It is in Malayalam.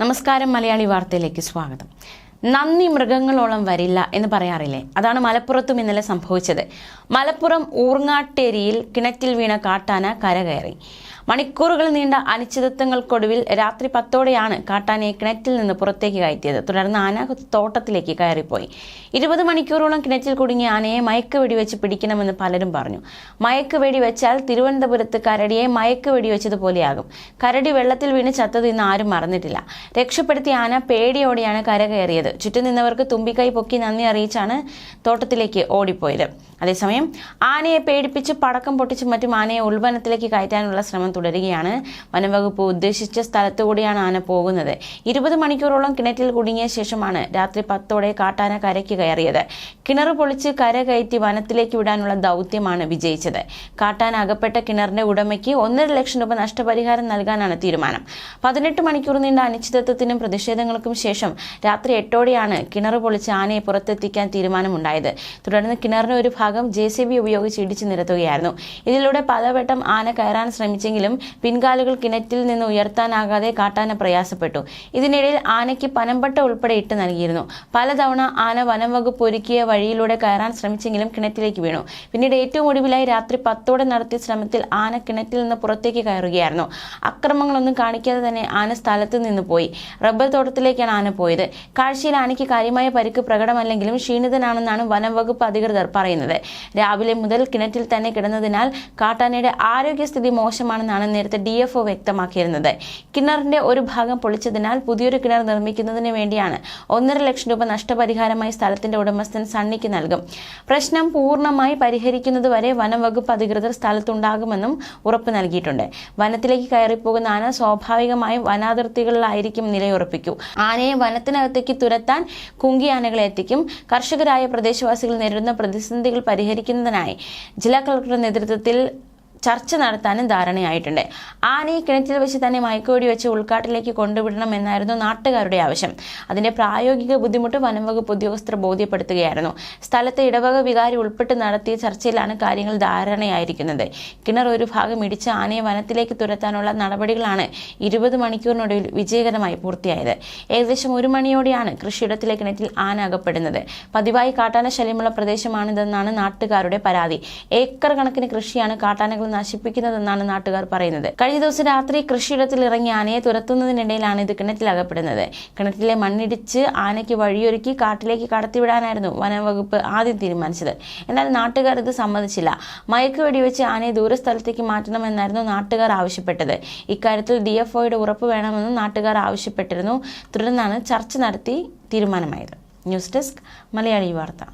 നമസ്കാരം മലയാളി വാർത്തയിലേക്ക് സ്വാഗതം. നന്ദി മൃഗങ്ങളോളം വരില്ല എന്ന് പറയാറില്ലേ? അതാണ് മലപ്പുറത്തും ഇന്നലെ സംഭവിച്ചത്. മലപ്പുറം ഊർങ്ങാട്ടേരിയിൽ കിണറ്റിൽ വീണ കാട്ടാന കരകയറി. മണിക്കൂറുകൾ നീണ്ട അനിശ്ചിതത്വങ്ങൾക്കൊടുവിൽ രാത്രി 10ഓടെയാണ് കാട്ടാനയെ കിണറ്റിൽ നിന്ന് പുറത്തേക്ക് കയറ്റിയത്. തുടർന്ന് ആന തോട്ടത്തിലേക്ക് കയറിപ്പോയി. 20 മണിക്കൂറോളം കിണറ്റിൽ കുടുങ്ങിയ ആനയെ മയക്ക് വെടിവെച്ച് പിടിക്കണമെന്ന് പലരും പറഞ്ഞു. മയക്ക് വെടിവെച്ചാൽ തിരുവനന്തപുരത്ത് കരടിയെ മയക്ക് വെടിവെച്ചതുപോലെയാകും. കരടി വെള്ളത്തിൽ വീണ് ചത്തത് ഇന്ന് ആരും മറന്നിട്ടില്ല. രക്ഷപ്പെടുത്തിയ ആന പേടിയോടെയാണ് കരകയറിയത്. ചുറ്റും നിന്നവർക്ക് തുമ്പിക്കൈ പൊക്കി നന്ദി അറിയിച്ചാണ് തോട്ടത്തിലേക്ക് ഓടിപ്പോയത്. അതേസമയം ആനയെ പേടിപ്പിച്ച് പടക്കം പൊട്ടിച്ചും മറ്റും ആനയെ ഉൾവനത്തിലേക്ക് കയറ്റാനുള്ള ശ്രമം തുടരുകയാണ്. വനംവകുപ്പ് ഉദ്ദേശിച്ച സ്ഥലത്തുകൂടിയാണ് ആന പോകുന്നത്. 20 മണിക്കൂറോളം കിണറ്റിൽ കുടുങ്ങിയ ശേഷമാണ് രാത്രി 10ഓടെ കാട്ടാന കരയ്ക്ക് കയറിയത്. കിണർ പൊളിച്ച് കര കയറ്റി വനത്തിലേക്ക് വിടാനുള്ള ദൗത്യമാണ് വിജയിച്ചത്. കാട്ടാന അകപ്പെട്ട കിണറിന്റെ ഉടമയ്ക്ക് 1.5 ലക്ഷം രൂപ നഷ്ടപരിഹാരം നൽകാനാണ് തീരുമാനം. 18 മണിക്കൂർ നീണ്ട അനിശ്ചിതത്വത്തിനും പ്രതിഷേധങ്ങൾക്കും ശേഷം രാത്രി 8ഓടെയാണ് കിണർ പൊളിച്ച് ആനയെ പുറത്തെത്തിക്കാൻ തീരുമാനമുണ്ടായത്. തുടർന്ന് കിണറിന്റെ ഒരു ഭാഗം JCB ഉപയോഗിച്ച് ഇടിച്ചു നിരത്തുകയായിരുന്നു. ഇതിലൂടെ പലവട്ടം ആന കയറാൻ ശ്രമിച്ചെങ്കിലും പിൻകാലുകൾ കിണറ്റിൽ നിന്ന് ഉയർത്താനാകാതെ കാട്ടാന പ്രയാസപ്പെട്ടു. ഇതിനിടയിൽ ആനയ്ക്ക് പനമ്പട്ട ഉൾപ്പെടെ ഇട്ട് നൽകിയിരുന്നു. പലതവണ ആന വനംവകുപ്പ് ഒരുക്കിയ വഴിയിലൂടെ കയറാൻ ശ്രമിച്ചെങ്കിലും കിണറ്റിലേക്ക് വീണു. പിന്നീട് ഏറ്റവും ഒടുവിലായി രാത്രി 10ഓടെ നടത്തിയ ശ്രമത്തിൽ ആന കിണറ്റിൽ നിന്ന് പുറത്തേക്ക് കയറുകയായിരുന്നു. അക്രമങ്ങളൊന്നും കാണിക്കാതെ തന്നെ ആന സ്ഥലത്ത് നിന്ന് പോയി. റബ്ബർ തോട്ടത്തിലേക്കാണ് ആന പോയത്. കാഴ്ചയിൽ ആനയ്ക്ക് കാര്യമായ പരിക്ക് പ്രകടമല്ലെങ്കിലും ക്ഷീണിതനാണെന്നാണ് വനംവകുപ്പ് അധികൃതർ പറയുന്നത്. രാവിലെ മുതൽ കിണറ്റിൽ തന്നെ കിടന്നതിനാൽ കാട്ടാനയുടെ ആരോഗ്യസ്ഥിതി മോശമാണെന്നാണ് നേരത്തെ DFO വ്യക്തമാക്കിയിരുന്നത്. കിണറിന്റെ ഒരു ഭാഗം പൊളിച്ചതിനാൽ പുതിയൊരു കിണർ നിർമ്മിക്കുന്നതിന് വേണ്ടിയാണ് 1.5 ലക്ഷം രൂപ നഷ്ടപരിഹാരമായി സ്ഥലത്തിന്റെ ഉടമസ്ഥൻ സണ്ണിക്ക് നൽകും. പ്രശ്നം പൂർണ്ണമായി പരിഹരിക്കുന്നതുവരെ വനംവകുപ്പ് അധികൃതർ സ്ഥലത്തുണ്ടാകുമെന്നും ഉറപ്പ് നൽകിയിട്ടുണ്ട്. വനത്തിലേക്ക് കയറിപ്പോകുന്ന ആന സ്വാഭാവികമായും വനാതിർത്തികളിലായിരിക്കും നിലയുറപ്പിക്കൂ. ആനയെ വനത്തിനകത്തേക്ക് തുരത്താൻ കുങ്കിയാനകളെ എത്തിക്കും. കർഷകരായ പ്രദേശവാസികൾ നേരിടുന്ന പ്രതിസന്ധികൾ പരിഹരിക്കുന്നതിനായി ജില്ലാ കളക്ടറുടെ നേതൃത്വത്തിൽ ചർച്ച നടത്താനും ധാരണയായിട്ടുണ്ട്. ആനയെ കിണറ്റിൽ വെച്ച് തന്നെ മയക്കുവെടി വെച്ച് ഉൾക്കാട്ടിലേക്ക് കൊണ്ടുവിടണമെന്നായിരുന്നു നാട്ടുകാരുടെ ആവശ്യം. അതിന്റെ പ്രായോഗിക ബുദ്ധിമുട്ട് വനംവകുപ്പ് ഉദ്യോഗസ്ഥർ ബോധ്യപ്പെടുത്തുകയായിരുന്നു. സ്ഥലത്തെ ഇടവക വികാരി ഉൾപ്പെട്ട് നടത്തിയ ചർച്ചയിലാണ് കാര്യങ്ങൾ ധാരണയായിരിക്കുന്നത്. കിണർ ഒരു ഭാഗം ഇടിച്ച് ആനയെ വനത്തിലേക്ക് തുരത്താനുള്ള നടപടികളാണ് 20 മണിക്കൂറിനൊടുവിൽ വിജയകരമായി പൂർത്തിയായത്. ഏകദേശം 1 മണിയോടെയാണ് കൃഷിയിടത്തിലെ കിണറ്റിൽ ആന അകപ്പെടുന്നത്. പതിവായി കാട്ടാന ശല്യമുള്ള പ്രദേശമാണിതെന്നാണ് നാട്ടുകാരുടെ പരാതി. ഏക്കർ കണക്കിന് കൃഷിയാണ് കാട്ടാനകൾ നശിപ്പിക്കുന്നതെന്നാണ് നാട്ടുകാർ പറയുന്നത്. കഴിഞ്ഞ ദിവസം രാത്രി കൃഷിയിടത്തിൽ ഇറങ്ങിയ ആനയെ തുരത്തുന്നതിനിടയിലാണ് ഇത് കിണറ്റിലകപ്പെടുന്നത്. കിണറ്റിലെ മണ്ണിടിച്ച് ആനയ്ക്ക് വഴിയൊരുക്കി കാട്ടിലേക്ക് കടത്തിവിടാനായിരുന്നു വനംവകുപ്പ് ആദ്യം തീരുമാനിച്ചത്. എന്നാൽ നാട്ടുകാർ ഇത് സമ്മതിച്ചില്ല. മയക്ക് വെടിവെച്ച് ആനയെ ദൂരസ്ഥലത്തേക്ക് മാറ്റണമെന്നായിരുന്നു നാട്ടുകാർ ആവശ്യപ്പെട്ടത്. ഇക്കാര്യത്തിൽ DFOയുടെ ഉറപ്പ് വേണമെന്നും നാട്ടുകാർ ആവശ്യപ്പെട്ടിരുന്നു. തുടർന്നാണ് ചർച്ച നടത്തി തീരുമാനമായത്. ന്യൂസ് ഡെസ്ക് മലയാളി വാർത്ത.